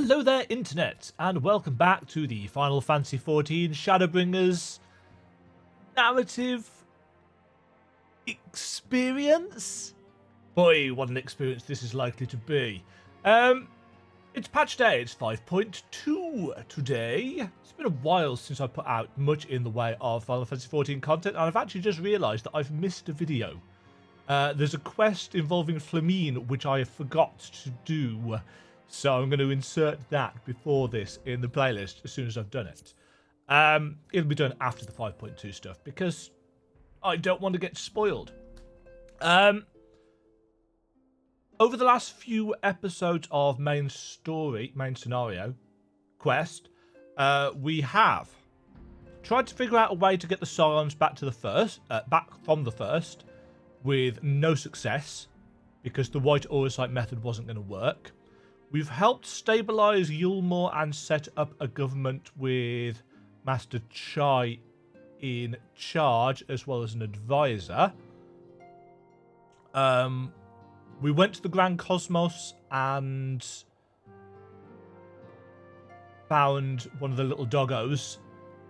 Hello there, Internet, and welcome back to the Final Fantasy XIV Shadowbringers narrative experience. Boy, what an experience this is likely to be. It's patch day, it's 5.2 today. It's been a while since I put out much in the way of Final Fantasy XIV content, and I've actually just realised that I've missed a video. There's a quest involving Flamine, which I forgot to do. So I'm going to insert that before this in the playlist as soon as I've done it. It'll be done after the 5.2 stuff because I don't want to get spoiled. Over the last few episodes of main scenario quest, we have tried to figure out a way to get the Scions back from the first, with no success because the white auracite method wasn't going to work. We've helped stabilise Yulmore and set up a government with Master Chai in charge, as well as an advisor. We went to the Grand Cosmos and found one of the little doggos.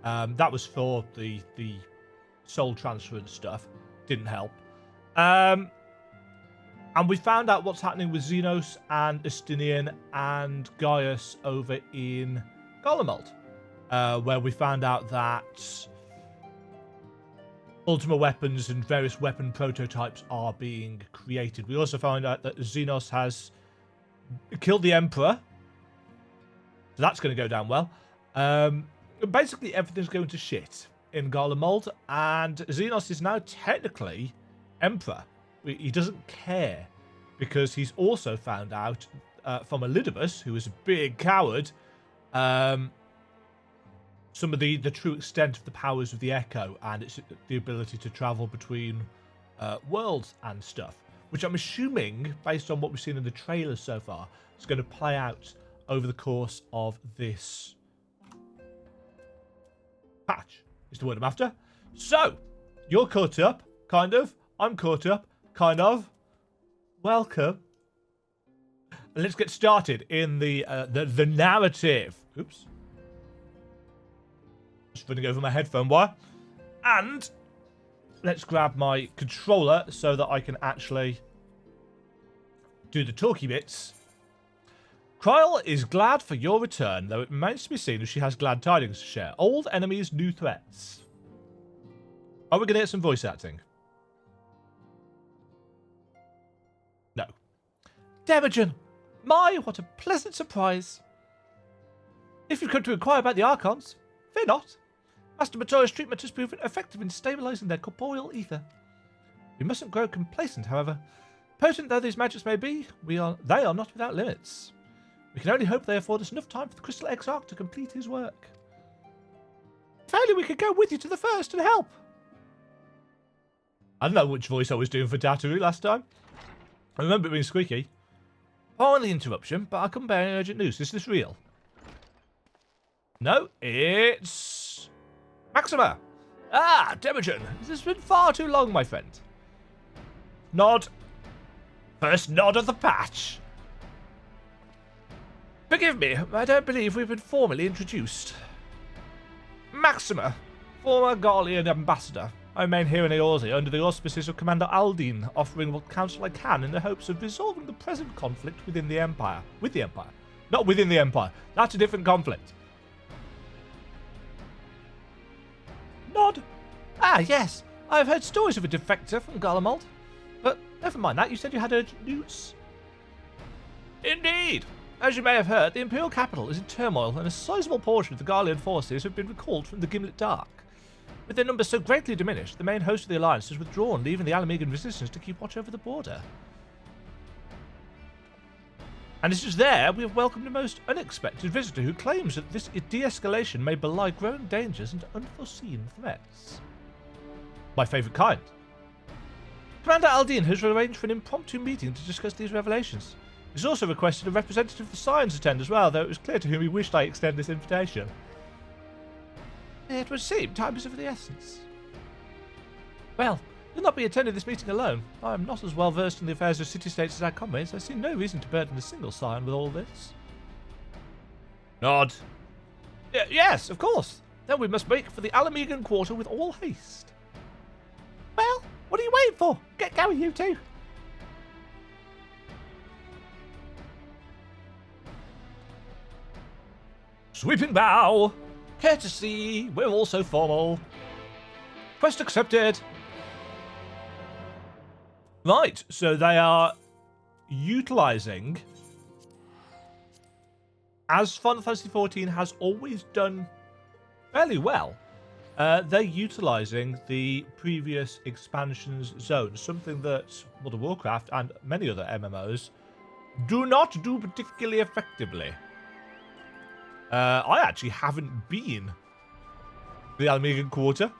That was for the soul transfer and stuff. Didn't help. And we found out what's happening with Xenos and Estinian and Gaius over in Garlemald, where we found out that Ultima weapons and various weapon prototypes are being created. We also found out that Xenos has killed the Emperor, so that's going to go down well. Basically, everything's going to shit in Garlemald, and Xenos is now technically Emperor. He doesn't care, because he's also found out from Elidibus, who is a big coward, some of the true extent of the powers of the Echo and its the ability to travel between worlds and stuff, which I'm assuming, based on what we've seen in the trailers so far, is going to play out over the course of this patch, is the word I'm after. So, you're caught up, kind of. I'm caught up, kind of. Welcome. Let's get started in the narrative. Oops. Just running over my headphone wire. And let's grab my controller so that I can actually do the talky bits. Kryl is glad for your return, though it remains to be seen if she has glad tidings to share. Old enemies, new threats. Are we going to get some voice acting? No. Demajen! My, what a pleasant surprise. If you've come to inquire about the Archons, fear not. Master Matora's treatment has proven effective in stabilising their corporeal ether. We mustn't grow complacent, however. Potent though these magics may be, they are not without limits. We can only hope they afford us enough time for the Crystal Exarch to complete his work. If only we could go with you to the first and help. I don't know which voice I was doing for Dataru last time. I remember it being squeaky. Pardon the interruption, but I come bearing urgent news. Is this real? No, it's Maxima. Ah, Demajen. This has been far too long, my friend. Nod. First nod of the patch. Forgive me, I don't believe we've been formally introduced. Maxima, former Garlean ambassador. I remain here in Eorzea under the auspices of Commander Aldine, offering what counsel I can in the hopes of resolving the present conflict within the Empire. With the Empire. Not within the Empire. That's a different conflict. Nod. Ah, yes. I've heard stories of a defector from Garlemald. But never mind that, you said you had urgent news. Indeed. As you may have heard, the Imperial capital is in turmoil, and a sizable portion of the Garlean forces have been recalled from the Gimlet Dark. With their numbers so greatly diminished, the main host of the Alliance has withdrawn, leaving the Alamegan resistance to keep watch over the border. And it's just there we have welcomed a most unexpected visitor who claims that this de-escalation may belie growing dangers and unforeseen threats. My favourite kind. Commander Aldine has arranged for an impromptu meeting to discuss these revelations. He's also requested a representative of the Scions attend as well, though it was clear to whom he wished I extend this invitation. It would seem time is of the essence. Well, you'll not be attending this meeting alone. I am not as well versed in the affairs of city-states as our comrades. I see no reason to burden a single Scion with all this. Nod. Yes, of course. Then we must make for the Alamegan Quarter with all haste. Well, what are you waiting for? Get going, you two. Sweeping bow. Courtesy. We're all so formal. Quest accepted. Right, so they are utilising, as Final Fantasy XIV has always done fairly well, they're utilising the previous expansion's zone, something that World of Warcraft and many other MMOs do not do particularly effectively. I actually haven't been to the Alamegan Quarter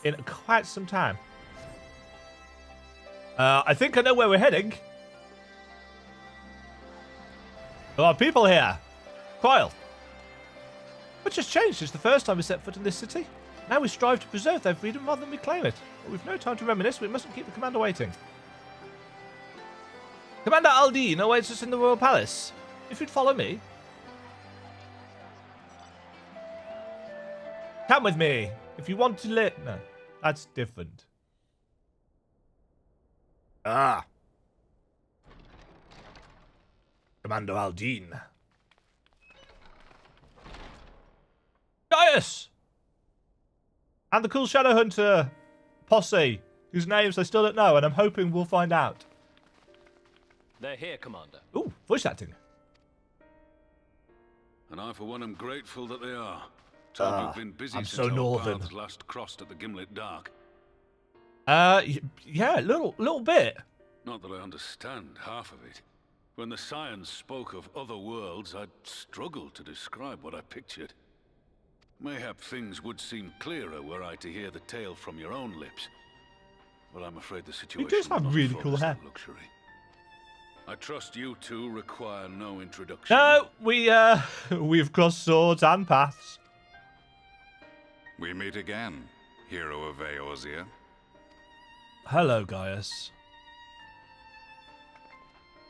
in quite some time. I think I know where we're heading. There are people here. Quail. Much has changed since the first time we set foot in this city. Now we strive to preserve their freedom rather than reclaim it. But we've no time to reminisce. We mustn't keep the commander waiting. Commander Aldine awaits us in the Royal Palace. If you'd follow me. Come with me. If you want to live... No, that's different. Ah. Commander Aldine. Gaius! And the cool Shadowhunter posse, whose names I still don't know, and I'm hoping we'll find out. They're here, Commander. Ooh, voice acting. And I, for one, am grateful that they are. Told you've been busy I'm since so our northern. paths last crossed at the Gimlet Dark. Yeah, a little bit. Not that I understand half of it. When the Scions spoke of other worlds, I'd struggled to describe what I pictured. Mayhap things would seem clearer were I to hear the tale from your own lips. But I'm afraid the situation does have will not really afford cool us hair. that luxury. I trust you two require no introduction. No, we've crossed swords and paths. We meet again, hero of Eorzea. Hello, Gaius.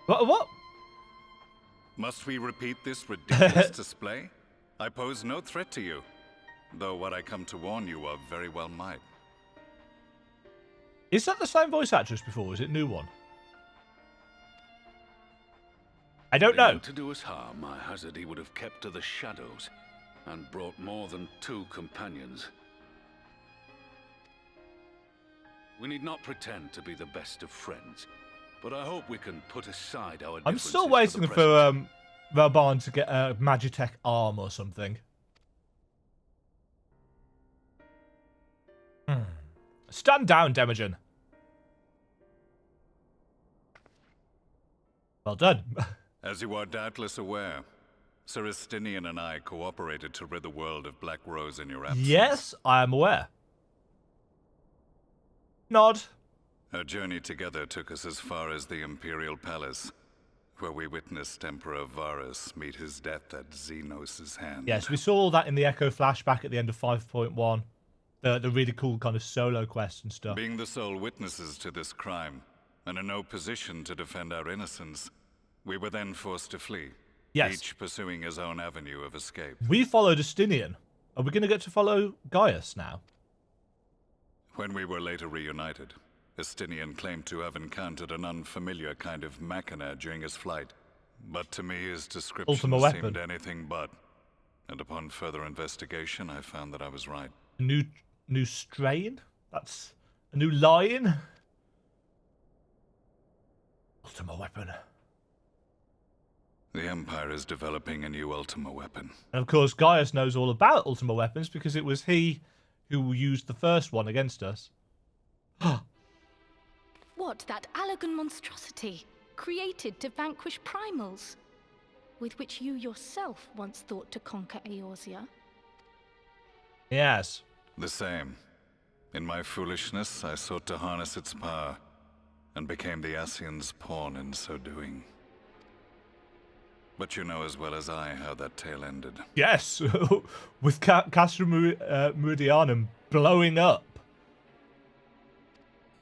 What? Must we repeat this ridiculous display? I pose no threat to you, though what I come to warn you of very well might. Is that the same voice actress before? Or is it a new one? I don't know. To do us harm, I hazard he would have kept to the shadows and brought more than 2 companions. We need not pretend to be the best of friends, but I hope we can put aside our I'm differences still waiting the for present. Valbarn to get a Magitech arm or something. Stand down, Demajen. Well done. As you are doubtless aware, Sir Estinian and I cooperated to rid the world of Black Rose in your absence. Yes, I am aware. Nod. Our journey together took us as far as the Imperial Palace, where we witnessed Emperor Varus meet his death at Xenos' hand. Yes, we saw all that in the Echo flashback at the end of 5.1. The really cool kind of solo quests and stuff. Being the sole witnesses to this crime, and in no position to defend our innocence, we were then forced to flee, Yes. each pursuing his own avenue of escape. We followed Estinian. Are we going to get to follow Gaius now? When we were later reunited, Estinian claimed to have encountered an unfamiliar kind of machina during his flight, but to me his description Ultima weapon. seemed anything but. And upon further investigation, I found that I was right. A new strain? That's a new line? Ultima weapon. The Empire is developing a new Ultima weapon. And of course, Gaius knows all about Ultima weapons because it was he who used the first one against us. What, that Allagan monstrosity, created to vanquish primals, with which you yourself once thought to conquer Eorzea? Yes. The same. In my foolishness, I sought to harness its power, and became the Ascian's pawn in so doing. But you know as well as I how that tale ended. Yes, with Castra Meridianum blowing up.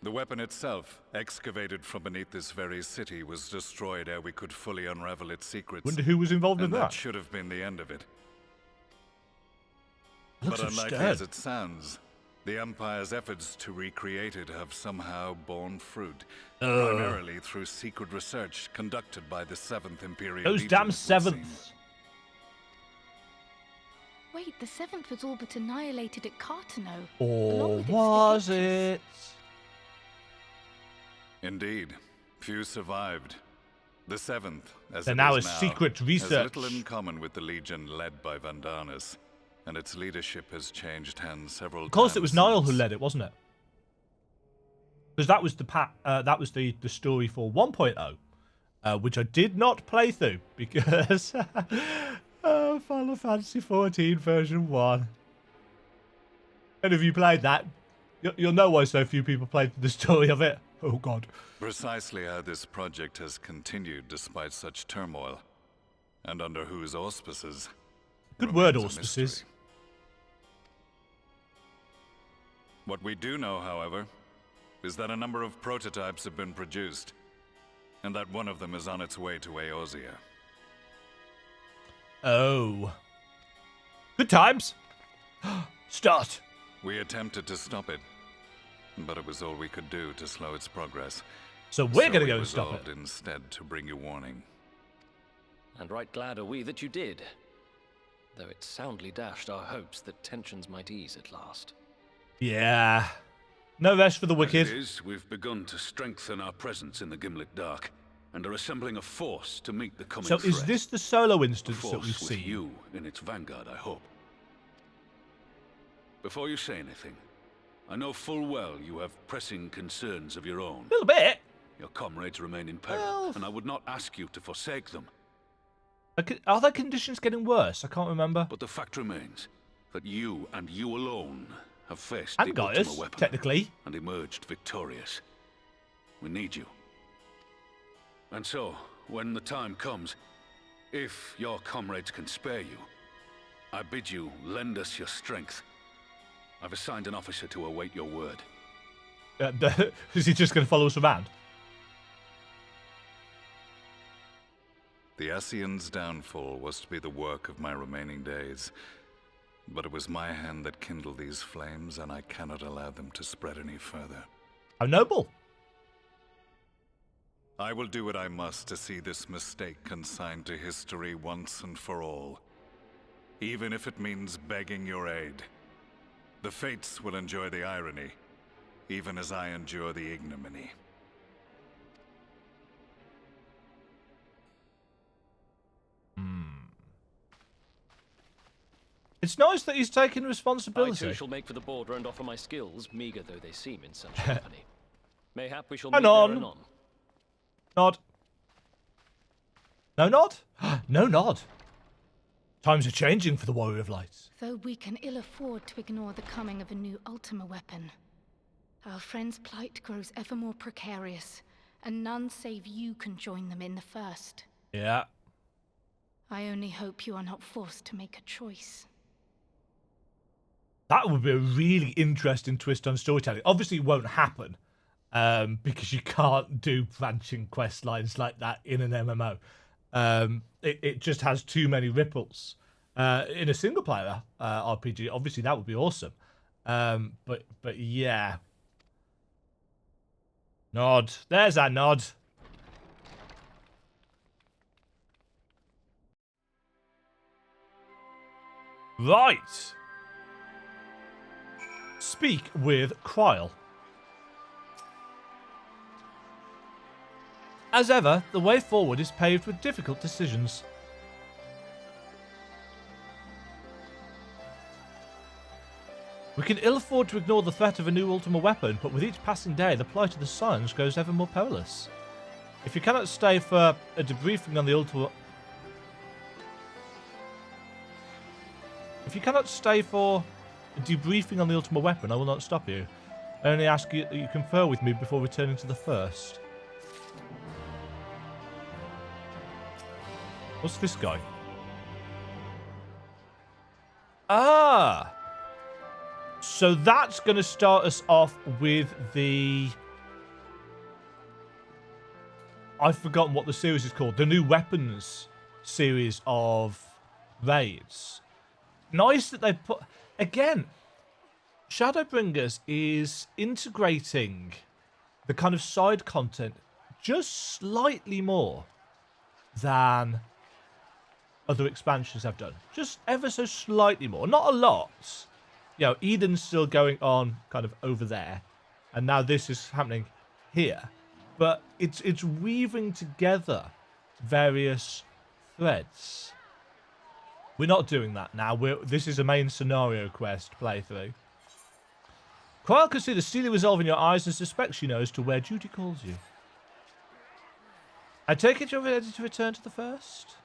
The weapon itself, excavated from beneath this very city, was destroyed ere we could fully unravel its secrets. Wonder who was involved in And that. that should have been the end of it. Looks But so unlikely stern. as it sounds, the Empire's efforts to recreate it have somehow borne fruit. Primarily through secret research conducted by the 7th Imperial Those Legion, damn it would sevenths. seem. Wait, the 7th was all but annihilated at Cartano. Or was it? Indeed. Few survived. The 7th, as They're it now is a now, secret has research. little in common with the Legion led by Vandanis, and its leadership has changed hands several times. Of course, it was Niall who since. led it, wasn't it? Because that was the story for 1.0, which I did not play through because Final Fantasy 14 version 1. And if you played that, you'll know why so few people played the story of it. Oh God. Precisely how this project has continued despite such turmoil, and under whose auspices. Good word, remains a auspices. mystery. What we do know, however, is that a number of prototypes have been produced, and that one of them is on its way to Eorzea. Oh. Good times. Start. We attempted to stop it, but it was all we could do to slow its progress. So we're So going to we go and stop resolved it. instead to bring you warning. And right glad are we that you did. Though it soundly dashed our hopes that tensions might ease at last. Yeah. No rest for the As wicked. it is, we've begun to strengthen our presence in the Gimlet Dark, and are assembling a force to meet the coming So threat. is this the solo A instance that force we've with seen? you in its vanguard, I hope. Before you say anything, I know full well you have pressing concerns of your own. A little bit. Your comrades remain in peril, Well- and I would not ask you to forsake them. Are their conditions getting worse? I can't remember. But the fact remains that you and you alone have faced And the Gaius, Ultima weapon technically. and emerged victorious. We need you. And so, when the time comes, if your comrades can spare you, I bid you lend us your strength. I've assigned an officer to await your word. Is he just going to follow us around? The Ascian's downfall was to be the work of my remaining days. But it was my hand that kindled these flames, and I cannot allow them to spread any further. How noble. I will do what I must to see this mistake consigned to history once and for all. Even if it means begging your aid. The Fates will enjoy the irony, even as I endure the ignominy. It's nice that he's taking I responsibility. too shall make for the border and offer my skills, meager though they seem in such company. Mayhap we shall meet Anon. there anon. Nod. No nod? No nod. Times are changing for the Warrior of Light. Though we can ill afford to ignore the coming of a new Ultima weapon, our friends' plight grows ever more precarious, and none save you can join them in the first. Yeah. I only hope you are not forced to make a choice. That would be a really interesting twist on storytelling. Obviously, it won't happen because you can't do branching quest lines like that in an MMO. It just has too many ripples. In a single player RPG, obviously that would be awesome. But yeah. Nod. There's our nod. Right. Speak with Kryl. As ever, the way forward is paved with difficult decisions. We can ill afford to ignore the threat of a new Ultima weapon, but with each passing day, the plight of the Scions grows ever more perilous. If you cannot stay for a debriefing on the Ultima... If you cannot stay for a debriefing on the Ultima weapon, I will not stop you. I only ask you that you confer with me before returning to the first. What's this guy? Ah! So that's going to start us off with the I've forgotten what the series is called. The new weapons series of raids. Nice that they put... Again, Shadowbringers is integrating the kind of side content just slightly more than other expansions have done. Just ever so slightly more. Not a lot. You know, Eden's still going on kind of over there. And now this is happening here. But it's weaving together various threads. We're not doing that now. This is a main scenario quest playthrough. Quail can see the steely resolve in your eyes and suspects she knows to where duty calls you. I take it you're ready to return to the first?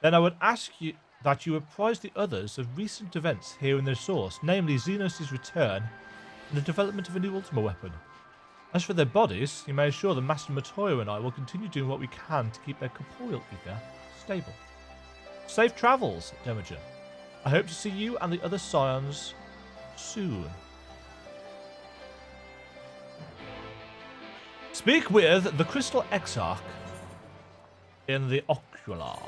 Then I would ask you that you apprise the others of recent events here in their source, namely Xenos' return and the development of a new Ultima weapon. As for their bodies, you may assure them Master Matoya and I will continue doing what we can to keep their corporeal ether stable. Safe travels, Demajen. I hope to see you and the other Scions soon. Speak with the Crystal Exarch in the Ocular.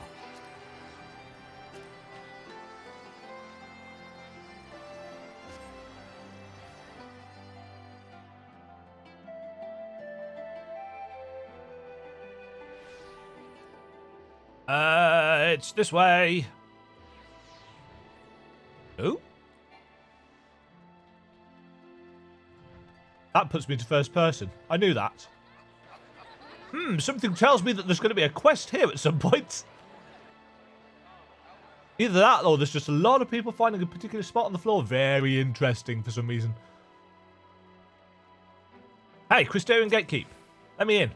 It's this way. Oh? That puts me into first person. I knew that. Something tells me that there's going to be a quest here at some point. Either that or there's just a lot of people finding a particular spot on the floor very interesting for some reason. Hey, Crystarian Gatekeep. Let me in.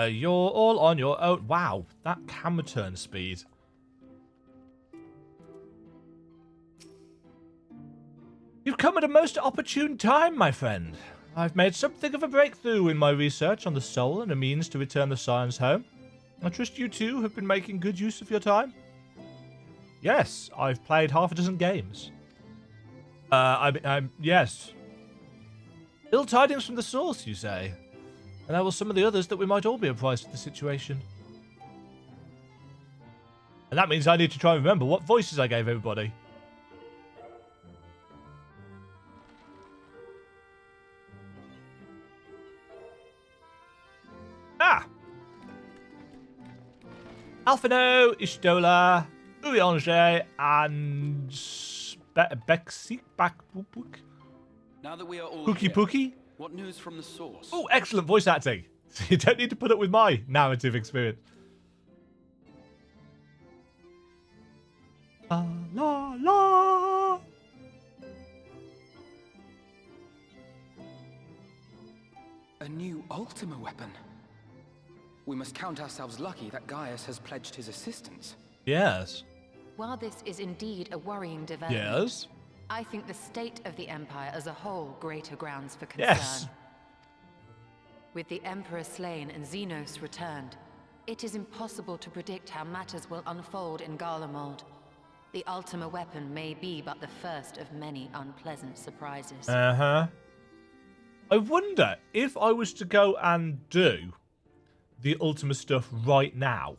You're all on your own. Wow, that camera turn speed. You've come at a most opportune time, my friend. I've made something of a breakthrough in my research on the soul and a means to return the Scions home. I trust you too have been making good use of your time. Yes, I've played half a dozen games. Yes. Ill tidings from the source, you say? And there were some of the others that we might all be apprised of the situation. And that means I need to try and remember what voices I gave everybody. Ah! Alphino, Ishtola, Uriange, and Bexik. Now that we are all Pookie here, Pookie? what news from the source? Oh, excellent voice acting. You don't need to put up with my narrative experience. La la la. A new Ultima weapon. We must count ourselves lucky that Gaius has pledged his assistance. Yes. While this is indeed a worrying development, Yes. I think the state of the Empire as a whole greater grounds for concern. Yes. With the Emperor slain and Xenos returned, it is impossible to predict how matters will unfold in Garlemald. The Ultima weapon may be but the first of many unpleasant surprises. Uh-huh. I wonder if I was to go and do the Ultima stuff right now,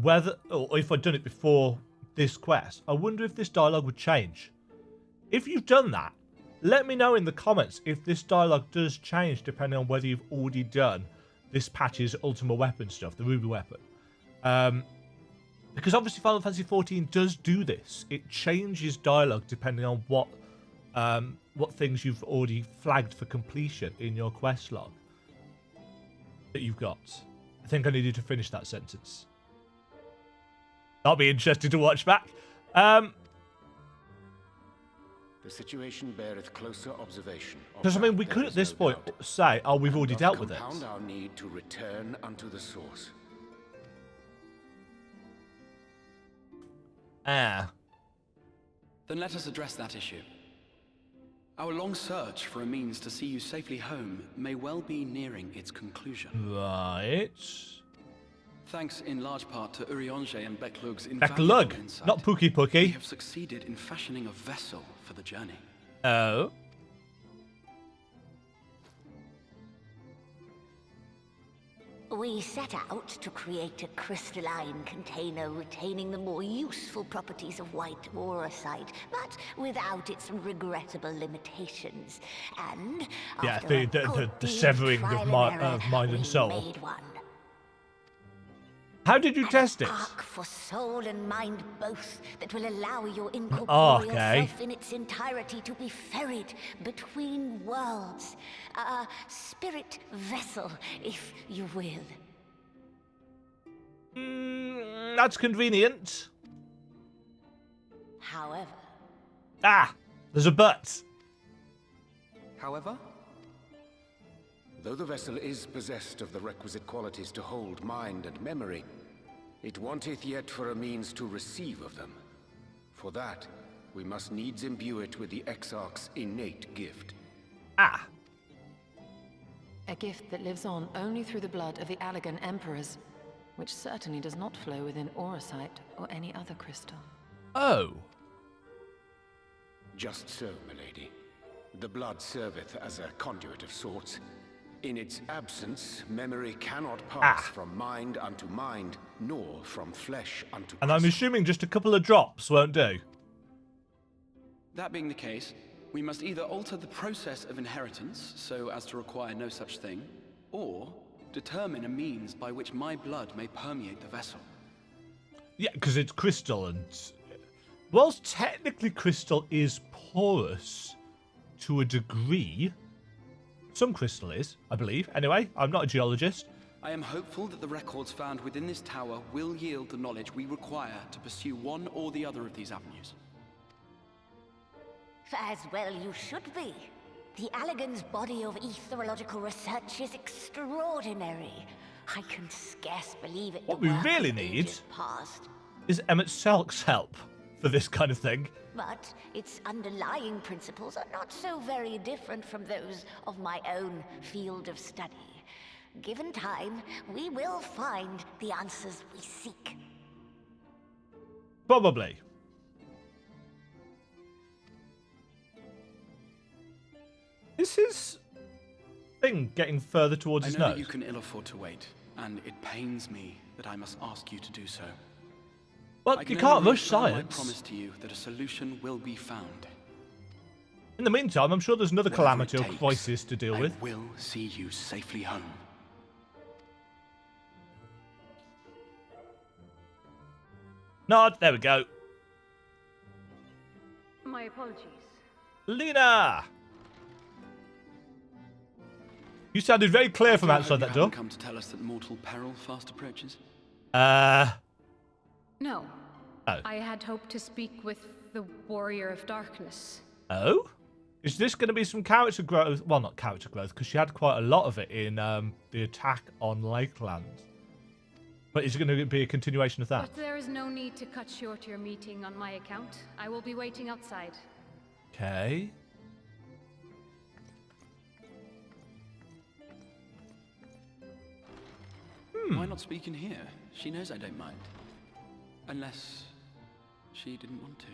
whether, or if I'd done it before this quest, I wonder if this dialogue would change. If you've done that, let me know in the comments if this dialogue does change depending on whether you've already done this patch's Ultima weapon stuff, the Ruby weapon. Because obviously Final Fantasy XIV does do this. It changes dialogue depending on what things you've already flagged for completion in your quest log that you've got. I think I need you to finish that sentence. That'll be interesting to watch back. The situation beareth closer observation. Because, I mean, we could at this point say, oh, we've already dealt with it. Compound our need to return unto the source. Ah. Then let us address that issue. Our long search for a means to see you safely home may well be nearing its conclusion. Right. Thanks in large part to Urianger and Beklug's Beklug, invaluable insight, not Pookie we Pookie. have succeeded in fashioning a vessel for the journey. Oh. We set out to create a crystalline container retaining the more useful properties of white aurosite, but without its regrettable limitations. And Yeah, after the a good deal severing trial of error, mind and we soul. made one. How did you test it? Arc for soul and mind both that will allow your incorporeal self in its entirety to be ferried between worlds. A spirit vessel, if you will. That's convenient. However... Ah! There's a but. However? Though the vessel is possessed of the requisite qualities to hold mind and memory, it wanteth yet for a means to receive of them. For that, we must needs imbue it with the Exarch's innate gift. Ah! A gift that lives on only through the blood of the Allagan Emperors, which certainly does not flow within aurosite or any other crystal. Oh. Just so, milady. The blood serveth as a conduit of sorts. In its absence, memory cannot pass from mind unto mind, nor from flesh unto And I'm assuming just a couple of drops won't do. That being the case, we must either alter the process of inheritance so as to require no such thing, or determine a means by which my blood may permeate the vessel. Yeah, because it's crystal and... Whilst technically crystal is porous to a degree... Some crystal is, I believe. Anyway, I'm not a geologist. I am hopeful that the records found within this tower will yield the knowledge we require to pursue one or the other of these avenues. As well you should be. The Allagan's body of etherological research is extraordinary. I can scarce believe it. What we really need is Emmett Selk's help for this kind of thing. But its underlying principles are not so very different from those of my own field of study. Given time, we will find the answers we seek. Probably. Is his thing getting further towards his I know nose? that you can ill afford to wait, and it pains me that I must ask you to do so. Well, you can't rush science. I promise to you that a solution will be found. In the meantime, I'm sure there's another Whatever calamity it or takes, crisis to deal with. I will see you safely home. Nod, there we go. My apologies. Lena! You sounded very clear from outside that door. Come to tell us that mortal peril fast approaches? No. Oh. I had hoped to speak with the Warrior of Darkness. Oh? Is this going to be some character growth? Well, not character growth, because she had quite a lot of it in the attack on Lakeland. But is it going to be a continuation of that? But there is no need to cut short your meeting on my account. I will be waiting outside. Okay. Why not speak in here? She knows I don't mind. Unless she didn't want to.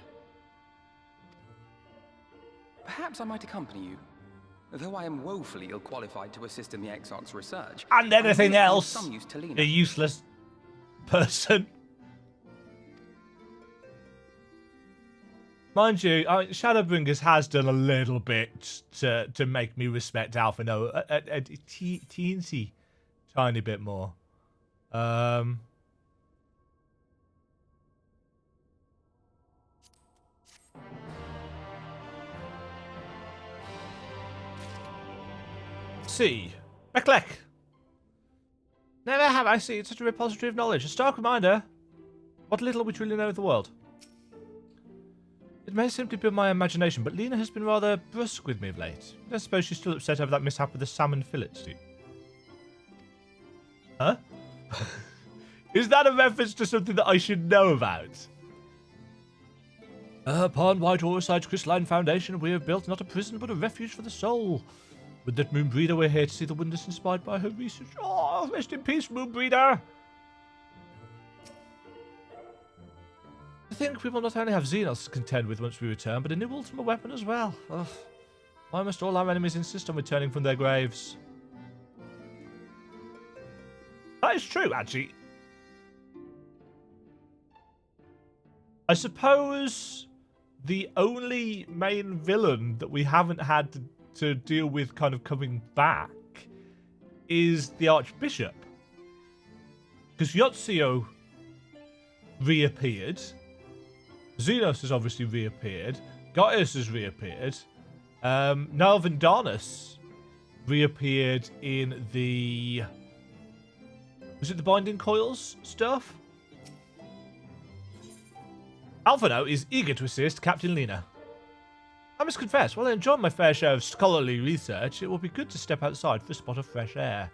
Perhaps I might accompany you. Though I am woefully ill-qualified to assist in the Exarch's research. And anything else. Some use to Lena. A useless person. Mind you, Shadowbringers has done a little bit to make me respect Alpha. No, a teensy tiny bit more. See, Beklek. Never have I seen such a repository of knowledge. A stark reminder what little we truly know of the world. It may simply be my imagination, but Lena has been rather brusque with me of late. I don't suppose she's still upset over that mishap with the salmon fillets, do you? Huh? Is that a reference to something that I should know about? Upon White Aurosite's crystalline foundation, we have built not a prison, but a refuge for the soul. With that Moonbreeder, we're here to see the wonders inspired by her research. Oh, rest in peace, Moonbreeder! I think we will not only have Xenos to contend with once we return, but a new Ultima weapon as well. Ugh. Why must all our enemies insist on returning from their graves? That is true, actually. I suppose the only main villain that we haven't had to deal with kind of coming back is the Archbishop. Because Yotzio reappeared. Xenos has obviously reappeared. Gaius has reappeared. Nalvandanus reappeared in the... Was it the Binding Coils stuff? Alphano is eager to assist Captain Lena. I must confess, while I enjoy my fair share of scholarly research, it will be good to step outside for a spot of fresh air.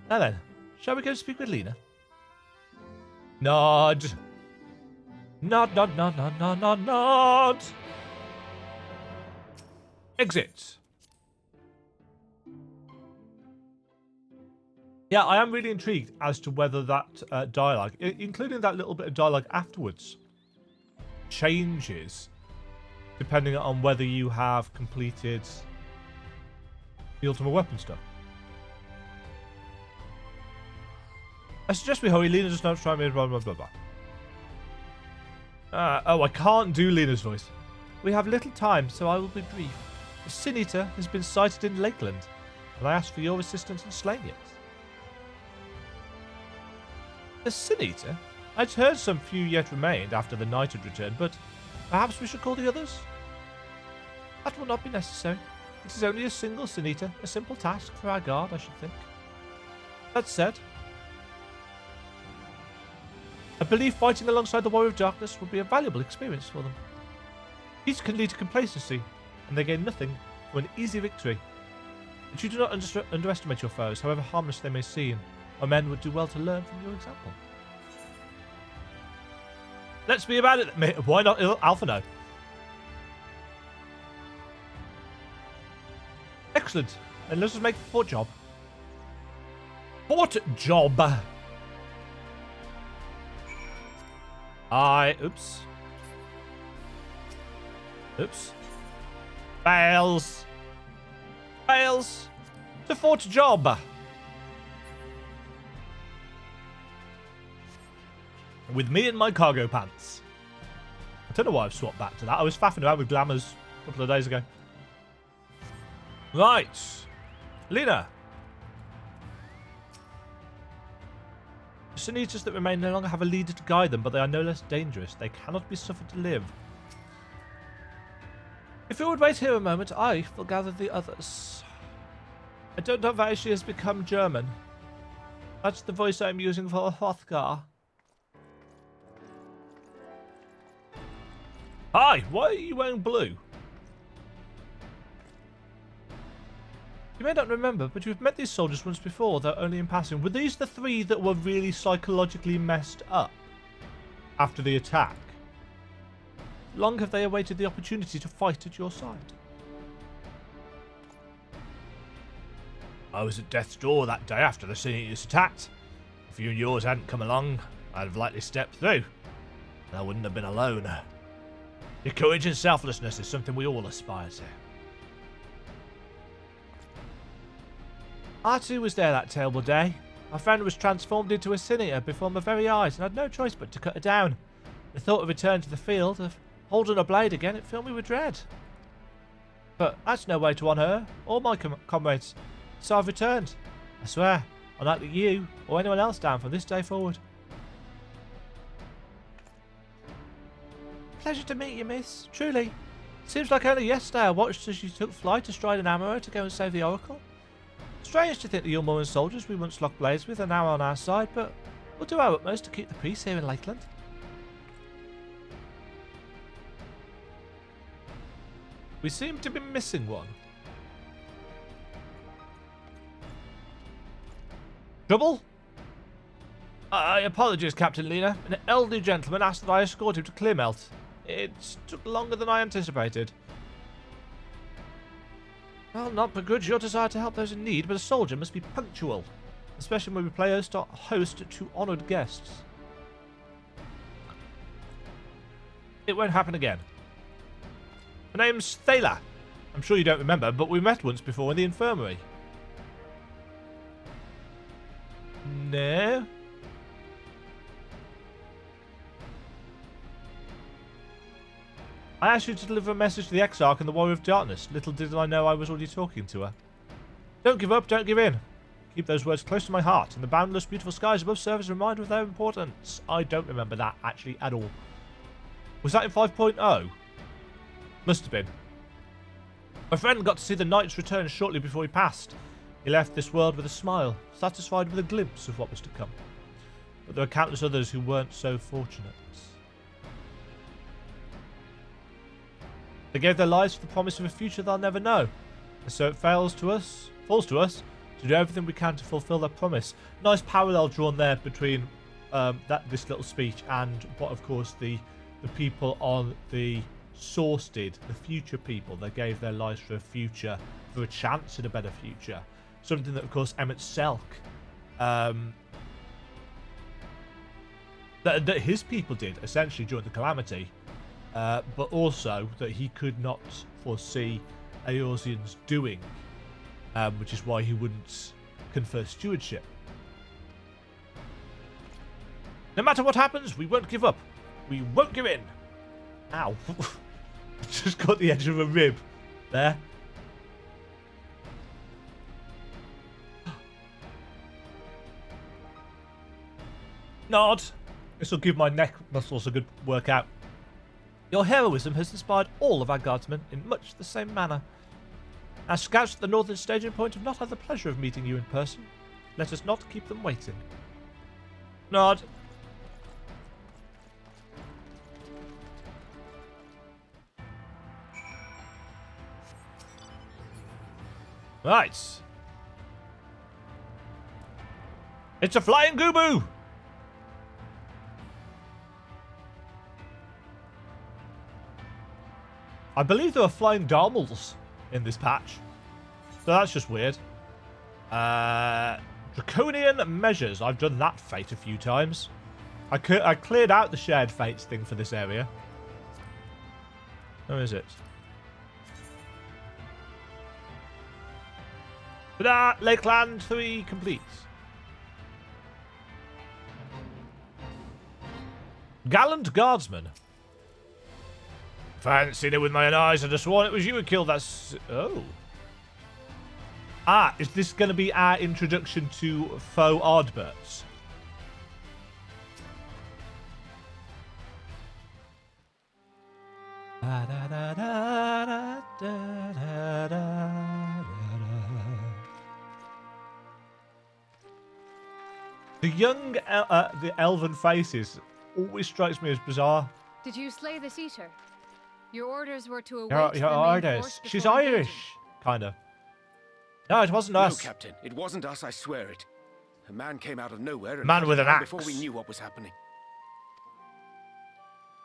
Now then, shall we go speak with Lena? Nod. Nod, nod, nod, nod, nod, nod, nod. Exit. Yeah, I am really intrigued as to whether that dialogue, including that little bit of dialogue afterwards, changes depending on whether you have completed the Ultima weapon stuff. I suggest we hurry. Lena just not try me. Blah blah blah blah. Oh, I can't do Lena's voice. We have little time, so I will be brief. The Sin Eater has been sighted in Lakeland, and I ask for your assistance in slaying it. The Sin Eater? I'd heard some few yet remained after the knight had returned, but perhaps we should call the others? That will not be necessary. It is only a single Sin Eater, a simple task for our guard, I should think. That said, I believe fighting alongside the Warrior of Darkness would be a valuable experience for them. Each can lead to complacency, and they gain nothing from an easy victory. But you do not underestimate your foes, however harmless they may seem. Our men would do well to learn from your example. Let's be about it, mate. Why not Alphano? Excellent. And let's just make the fort job. Fort job. Oops. Oops. Fails. Fails. The fort job. With me in my cargo pants. I don't know why I've swapped back to that. I was faffing around with glamours a couple of days ago. Right. Lena. The Sin Eaters that remain no longer have a leader to guide them, but they are no less dangerous. They cannot be suffered to live. If you would wait here a moment, I will gather the others. I don't know why she has become German. That's the voice I'm using for Hrothgar. Hi, why are you wearing blue? You may not remember, but you've met these soldiers once before, though only in passing. Were these the three that were really psychologically messed up after the attack? Long have they awaited the opportunity to fight at your side? I was at death's door that day after the Sin Eaters attacked. If you and yours hadn't come along, I'd have likely stepped through, and I wouldn't have been alone. Your courage and selflessness is something we all aspire to. I too was there that terrible day. My friend was transformed into a Sin Eater before my very eyes, and I had no choice but to cut her down. The thought of return to the field, of holding a blade again, it filled me with dread. But that's no way to honour her, or my comrades, so I've returned. I swear, I'll not let you, or anyone else down from this day forward. Pleasure to meet you, miss. Truly. Seems like only yesterday I watched as you took flight astride an armourer to go and save the Oracle. Strange to think the Ulmoran soldiers we once locked blades with are now on our side, but we'll do our utmost to keep the peace here in Lakeland. We seem to be missing one. Trouble? Apologies, Captain Lena. An elderly gentleman asked that I escort him to Clearmelt. It took longer than I anticipated. I'll not begrudge your desire to help those in need, but a soldier must be punctual, especially when we play host to honoured guests. It won't happen again. My name's Thaler. I'm sure you don't remember, but we met once before in the infirmary. No? I asked you to deliver a message to the Exarch and the Warrior of Darkness. Little did I know I was already talking to her. Don't give up, don't give in. Keep those words close to my heart, and the boundless beautiful skies above serve as a reminder of their importance. I don't remember that, actually, at all. Was that in 5.0? Must have been. My friend got to see the Knight's return shortly before he passed. He left this world with a smile, satisfied with a glimpse of what was to come. But there are countless others who weren't so fortunate. They gave their lives for the promise of a future they'll never know. And so it falls to us to do everything we can to fulfill that promise. Nice parallel drawn there between this little speech and what, of course, the people on the source did. The future people. They gave their lives for a future, for a chance at a better future. Something that, of course, Emmett Selk, that his people did, essentially, during the Calamity. But also that he could not foresee Eorzean's doing, which is why he wouldn't confer stewardship. No matter what happens, we won't give up. We won't give in. Ow. Just got the edge of a rib there. Nod. This will give my neck muscles a good workout. Your heroism has inspired all of our guardsmen in much the same manner. Our scouts at the northern staging point have not had the pleasure of meeting you in person. Let us not keep them waiting. Nod. Right. It's a flying gooboo! I believe there are flying Garlemals in this patch. So that's just weird. Draconian measures. I've done that fate a few times. I cleared out the shared fates thing for this area. Where is it? Ta-da! Lakeland 3 complete. Gallant Guardsman. If I hadn't seen it with my own eyes, I'd have sworn it was you who killed that. Oh. Ah, is this going to be our introduction to faux Ardberts? The young, the elven faces always strikes me as bizarre. Did you slay this eater? Your orders were to await Your the main orders. force She's before engaging. Irish, kind of. No, it wasn't us. No, Captain. It wasn't us, I swear it. A man came out of nowhere and Man cut with it an down axe. before we knew what was happening.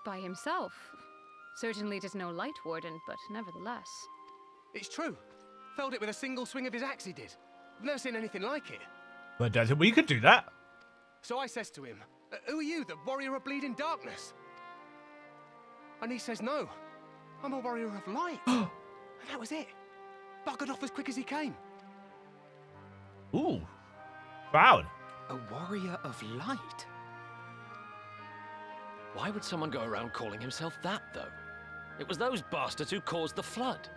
By himself. Certainly it is no light warden, but nevertheless. It's true. Felled it with a single swing of his axe, he did. I've never seen anything like it. But don't think we could do that. So I says to him, who are you, the warrior of bleeding darkness? And he says, no, I'm a warrior of light. And that was it. Buggered off as quick as he came. Ooh. Proud. A warrior of light? Why would someone go around calling himself that, though? It was those bastards who caused the flood.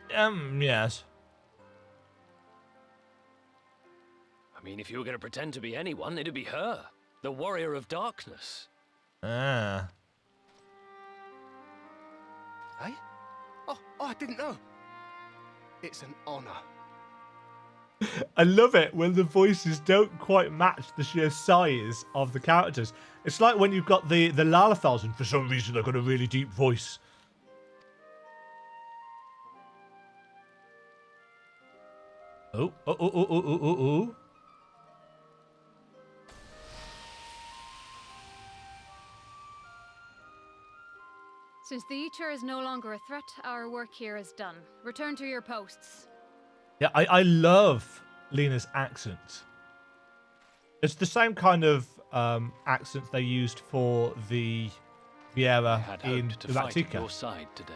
Yes. I mean, if you were going to pretend to be anyone, it'd be her. The warrior of darkness. Ah. Hey? Oh, I didn't know. It's an honor. I love it when the voices don't quite match the sheer size of the characters. It's like when you've got the Lalathals and for some reason they've got a really deep voice. Oh. Since the Eater is no longer a threat, our work here is done. Return to your posts. Yeah, I love Lena's accent. It's the same kind of accent they used for the Viera had in hoped to fight at Rak'Tika. your side today,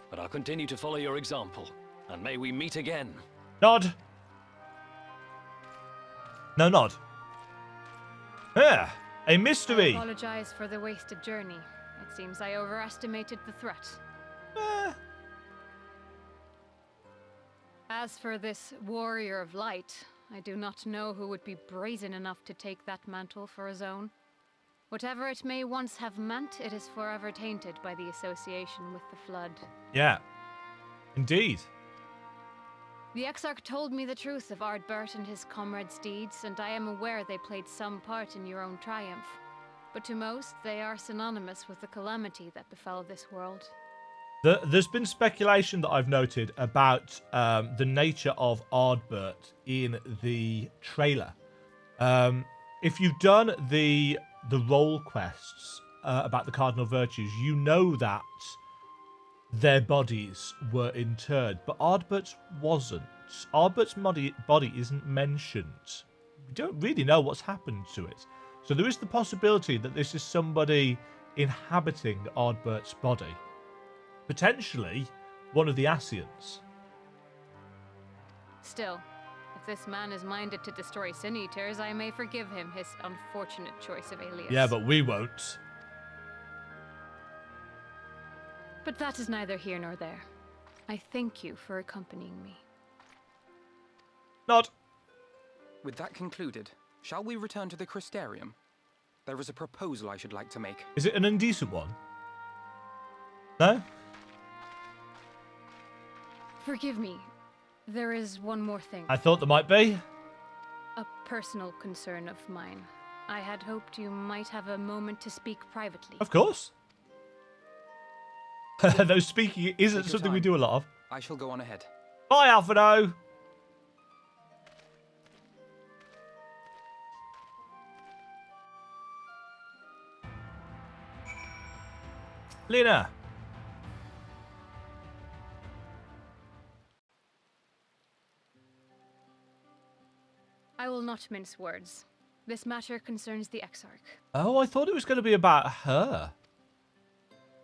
but I'll continue to follow your example, and may we meet again. Nod. No nod. A mystery. I apologize for the wasted journey. It seems I overestimated the threat. As for this warrior of light, I do not know who would be brazen enough to take that mantle for his own. Whatever it may once have meant, it is forever tainted by the association with the Flood. Yeah. Indeed. The Exarch told me the truth of Ardbert and his comrades' deeds, and I am aware they played some part in your own triumph. But to most, they are synonymous with the calamity that befell this world. There's been speculation that I've noted about the nature of Ardbert in the trailer. If you've done the role quests about the cardinal virtues, you know that their bodies were interred, but Ardbert's wasn't. Ardbert's body isn't mentioned. We don't really know what's happened to it. So there is the possibility that this is somebody inhabiting Ardbert's body. Potentially one of the Scions. Still, if this man is minded to destroy Sin Eaters, I may forgive him his unfortunate choice of alias. Yeah, but we won't. But that is neither here nor there. I thank you for accompanying me. Nod. With that concluded, shall we return to the Crystarium? There is a proposal I should like to make. Is it an indecent one? No? Forgive me. There is one more thing. I thought there might be. A personal concern of mine. I had hoped you might have a moment to speak privately. Of course. No, speaking isn't something we do a lot of. I shall go on ahead. Bye, Alfredo. Lena. I will not mince words. This matter concerns the Exarch. Oh, I thought it was going to be about her.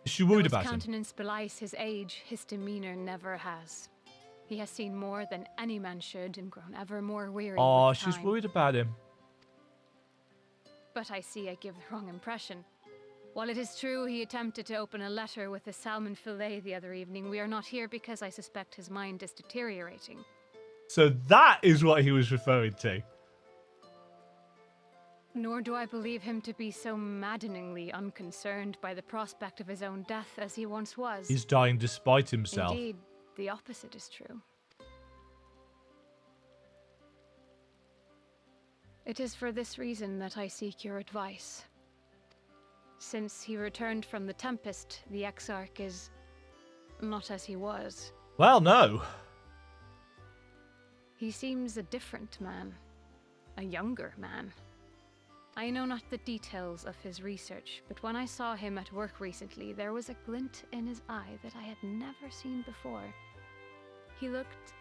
Is she worried about his him? countenance belies his age, his demeanor never has. He has seen more than any man should and grown ever more weary. Oh, with she's time. worried about him. But I see I give the wrong impression. While it is true he attempted to open a letter with a salmon fillet the other evening, we are not here because I suspect his mind is deteriorating. So that is what he was referring to. Nor do I believe him to be so maddeningly unconcerned by the prospect of his own death as he once was. He's dying despite himself. Indeed, the opposite is true. It is for this reason that I seek your advice. Since he returned from the Tempest, the Exarch is not as he was. Well, no. He seems a different man. A younger man. I know not the details of his research, but when I saw him at work recently, there was a glint in his eye that I had never seen before. He looked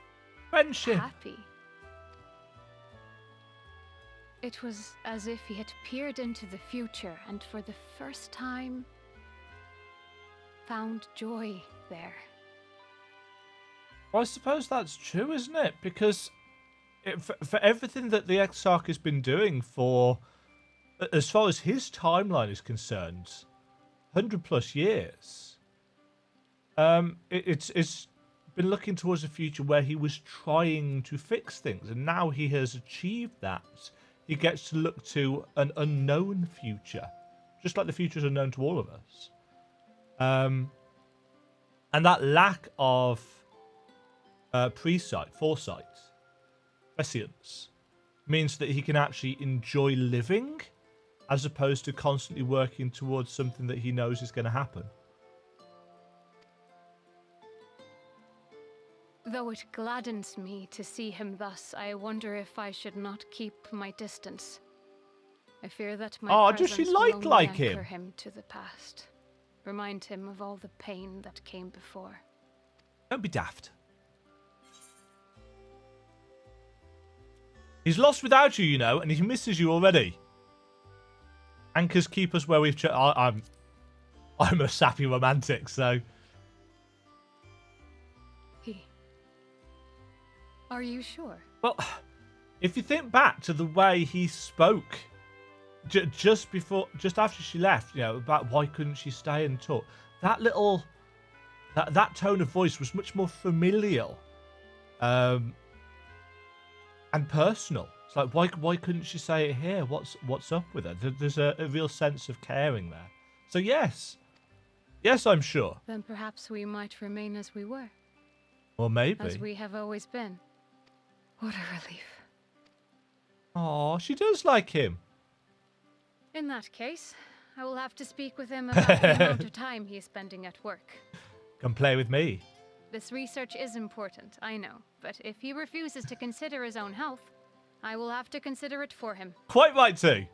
Friendship. happy. It was as if he had peered into the future and for the first time found joy there. Well, I suppose that's true, isn't it? Because for everything that the Exarch has been doing for, as far as his timeline is concerned, 100+ years, it's been looking towards a future where he was trying to fix things, and now he has achieved that. He gets to look to an unknown future, just like the future is unknown to all of us. And that lack of foresight, prescience, means that he can actually enjoy living as opposed to constantly working towards something that he knows is going to happen. Though it gladdens me to see him thus, I wonder if I should not keep my distance. I fear that my does she presence will only like him? anchor him to the past. Remind him of all the pain that came before. Don't be daft. He's lost without you, you know, and he misses you already. Anchors keep us where we've... I'm a sappy romantic, so... Are you sure? Well, if you think back to the way he spoke just after she left, you know, about why couldn't she stay and talk, that tone of voice was much more familial and personal. It's like, why couldn't she say it here? What's up with her? There's a real sense of caring there. So yes, I'm sure. Then perhaps we might remain as we were. Or maybe. As we have always been. What a relief. Oh, she does like him. In that case, I will have to speak with him about the amount of time he is spending at work. Come play with me. This research is important, I know, but if he refuses to consider his own health, I will have to consider it for him. Quite right too.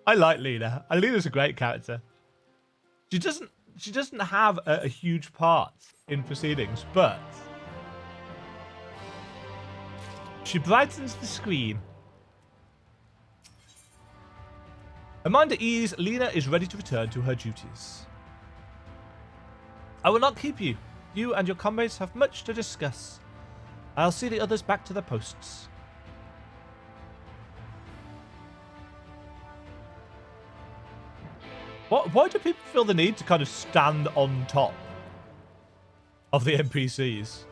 I like Lena. Lena's a great character. She doesn't have a huge part in proceedings, but she brightens the screen. Her mind at ease, Lena is ready to return to her duties. I will not keep you. You and your comrades have much to discuss. I'll see the others back to their posts. Why do people feel the need to kind of stand on top of the NPCs?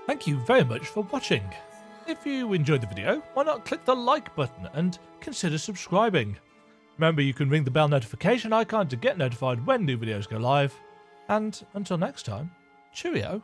Thank you very much for watching. If you enjoyed the video, why not click the like button and consider subscribing. Remember, you can ring the bell notification icon to get notified when new videos go live. And until next time, cheerio.